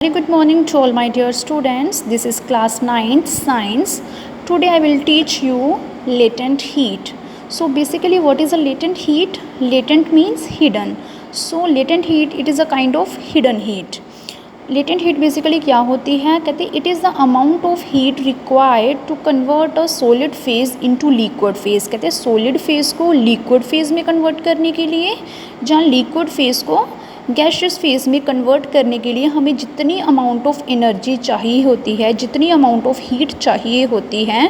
Very good morning to all my dear students. This is class 9th science. Today I will teach you latent heat. So basically what is a latent heat? Latent means hidden. So latent heat, it is a kind of hidden heat. Latent heat basically क्या होती है? कहते it is the amount of heat required to convert a solid phase into liquid phase. कहते solid phase को liquid phase में convert करने के लिए, जहाँ liquid phase को गैसियस फेज में कन्वर्ट करने के लिए हमें जितनी अमाउंट ऑफ एनर्जी चाहिए होती है, जितनी अमाउंट ऑफ हीट चाहिए होती है,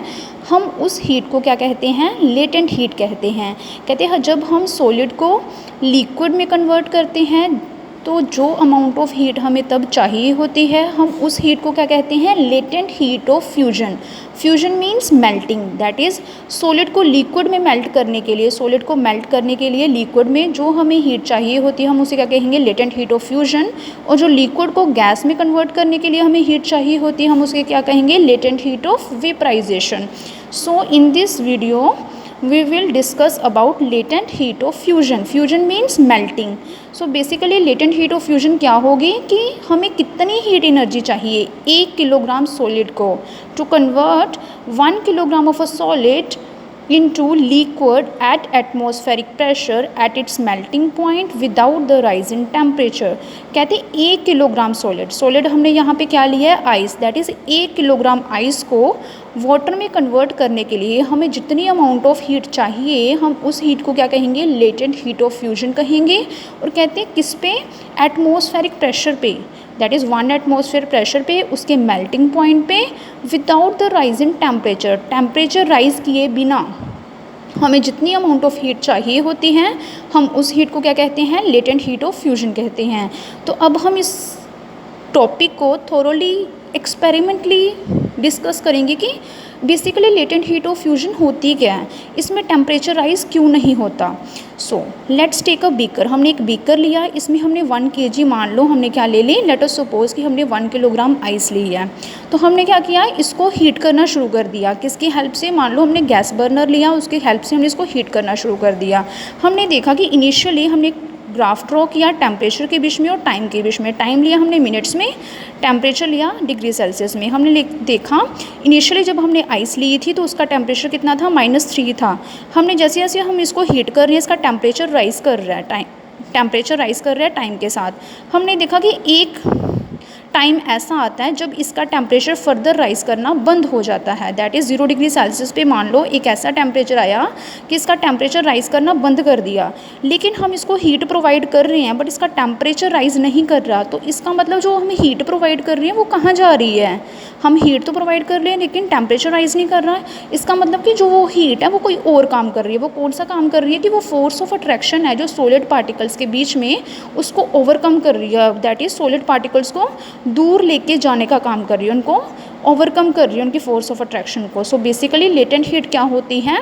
हम उस हीट को क्या कहते हैं? लेटेंट हीट कहते हैं। कहते हैं जब हम सॉलिड को लिक्विड में कन्वर्ट करते हैं तो जो अमाउंट ऑफ हीट हमें तब चाहिए होती है, हम उस हीट को क्या कहते हैं? Latent heat of fusion. Fusion means melting, that is solid को लिक्विड में मेल्ट करने के लिए, सॉलिड को मेल्ट करने के लिए लिक्विड में जो हमें हीट चाहिए होती है, हम उसे क्या कहेंगे? Latent heat of fusion. और जो लिक्विड को गैस में कन्वर्ट करने के लिए हमें हीट चाहिए होती है, हम उसे क्या कहेंगे? Latent heat of vaporisation. So in this video we will discuss about latent heat of fusion. Fusion means melting. So basically latent heat of fusion क्या होगी कि हमें कितनी हीट एनर्जी चाहिए 1 किलोग्राम सॉलिड को to convert 1 kilogram of a solid into liquid at atmospheric pressure at its melting point without the rise in temperature. कहते 1 kilogram solid हमने यहाँ पे क्या लिया है? Ice, that is 1 kilogram ice को वाटर में कन्वर्ट करने के लिए हमें जितनी अमाउंट ऑफ हीट चाहिए, हम उस हीट को क्या कहेंगे? लेटेंट हीट ऑफ फ्यूजन कहेंगे। और कहते हैं किस पे? एटमॉस्फेरिक प्रेशर पे, दैट इज़ 1 एटमॉस्फेयर प्रेशर पे, उसके मेल्टिंग पॉइंट पे, without the rise in temperature rise किए बिना हमें जितनी अमाउंट ऑफ हीट चाहिए होती है, हम उस हीट को क्या कहते हैं? लेटेंट हीट ऑफ फ्यूजन कहते हैं। तो अब हम इस टॉपिक को थोरोली एक्सपेरिमेंटली डिस्कस करेंगे कि basically latent heat of fusion होती क्या है, इसमें टेम्परेचर राइज क्यों नहीं होता। So let's take a beaker. हमने एक बीकर लिया, इसमें हमने 1 kg, मान लो हमने क्या ले ली, लेट अस सपोज कि हमने 1 किलोग्राम आइस ली है। तो हमने क्या किया? इसको हीट करना शुरू कर दिया। किसकी हेल्प से? मान लो हमने गैस बर्नर लिया, उसकी हेल्प से हमने इसको हीट करना शुरू कर दिया। हमने देखा कि इनिशियली हमने ग्राफ ड्रॉ किया टेम्परेचर के बीच में और टाइम के बीच में। टाइम लिया हमने मिनट्स में, टेम्परेचर लिया डिग्री सेल्सियस में। हमने देखा इनिशियली जब हमने आइस ली थी तो उसका टेम्परेचर कितना था? -3 था। हमने जैसे जैसे हम इसको हीट कर रहे हैं, इसका टेम्परेचर राइज़ कर रहा है, टेम्परेचर राइज़ कर रहा है टाइम के साथ। हमने देखा कि एक टाइम ऐसा आता है जब इसका टेम्परेचर फर्दर राइज़ करना बंद हो जाता है, दैट इज़ 0 डिग्री सेल्सियस पे मान लो एक ऐसा टेम्परेचर आया कि इसका टेम्परेचर राइज़ करना बंद कर दिया। लेकिन हम इसको हीट प्रोवाइड कर रहे हैं बट इसका टेम्परेचर राइज़ नहीं कर रहा। तो इसका मतलब जो हमें हीट प्रोवाइड कर रही है वो कहाँ जा रही है? हम हीट तो प्रोवाइड कर रहे हैं लेकिन टेम्परेचर राइज़ नहीं कर रहा है। इसका मतलब कि जो वो हीट है वो कोई और काम कर रही है। वो कौन सा काम कर रही है? कि वो फोर्स ऑफ अट्रैक्शन है जो सॉलिड पार्टिकल्स के बीच में, उसको ओवरकम कर रही है, दैट इज़ सॉलिड पार्टिकल्स को दूर लेके जाने का काम कर रही है, उनको ओवरकम कर रही है, उनकी फोर्स ऑफ अट्रैक्शन को। सो बेसिकली लेटेंट हीट क्या होती है?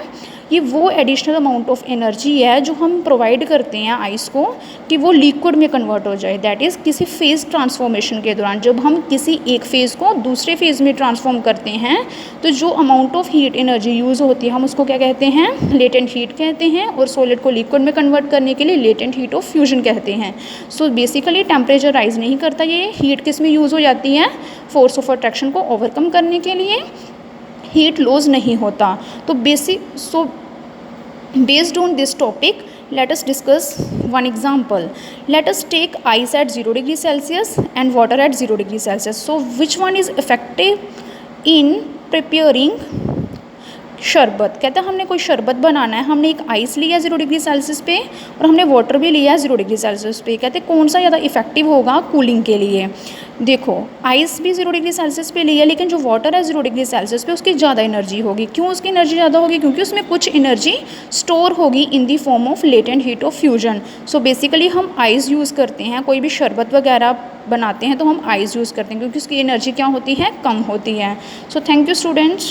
ये वो एडिशनल अमाउंट ऑफ एनर्जी है जो हम प्रोवाइड करते हैं आइस को कि वो लिक्विड में कन्वर्ट हो जाए, दैट इज़ किसी फेज़ ट्रांसफॉर्मेशन के दौरान। जब हम किसी एक फ़ेज़ को दूसरे फेज़ में ट्रांसफॉर्म करते हैं तो जो amount of heat energy use होती है हम उसको क्या कहते हैं? लेटेंट हीट कहते हैं। और सॉलिड को लिक्विड में कन्वर्ट करने के लिए लेटेंट हीट ऑफ फ्यूजन कहते हैं। सो बेसिकली टेम्परेचर राइज़ नहीं करता, ये हीट किस में यूज़ हो जाती है? फोर्स ऑफ अट्रैक्शन को ओवरकम करने के लिए। हीट लॉस नहीं होता। तो based on this topic, let us discuss one example. Let us take ice at 0 degree Celsius and water at 0 degree Celsius. So which one is effective in preparing शरबत? कहते हैं हमने कोई शरबत बनाना है, हमने एक आइस लिया 0 डिग्री सेल्सियस पे और हमने वाटर भी लिया 0 डिग्री सेल्सियस पे। कहते हैं कौन सा ज़्यादा इफेक्टिव होगा कूलिंग के लिए? देखो आइस भी 0 डिग्री सेल्सियस पे लिया लेकिन जो वाटर है 0 डिग्री सेल्सियस पे उसकी ज़्यादा एनर्जी होगी। क्यों उसकी एनर्जी ज़्यादा होगी? क्योंकि उसमें कुछ एनर्जी स्टोर होगी in the form of latent heat of fusion. So basically हम आइस यूज़ करते हैं, कोई भी शरबत वगैरह बनाते हैं तो हम आइस यूज़ करते हैं क्योंकि उसकी एनर्जी क्या होती है? कम होती है। So thank you students.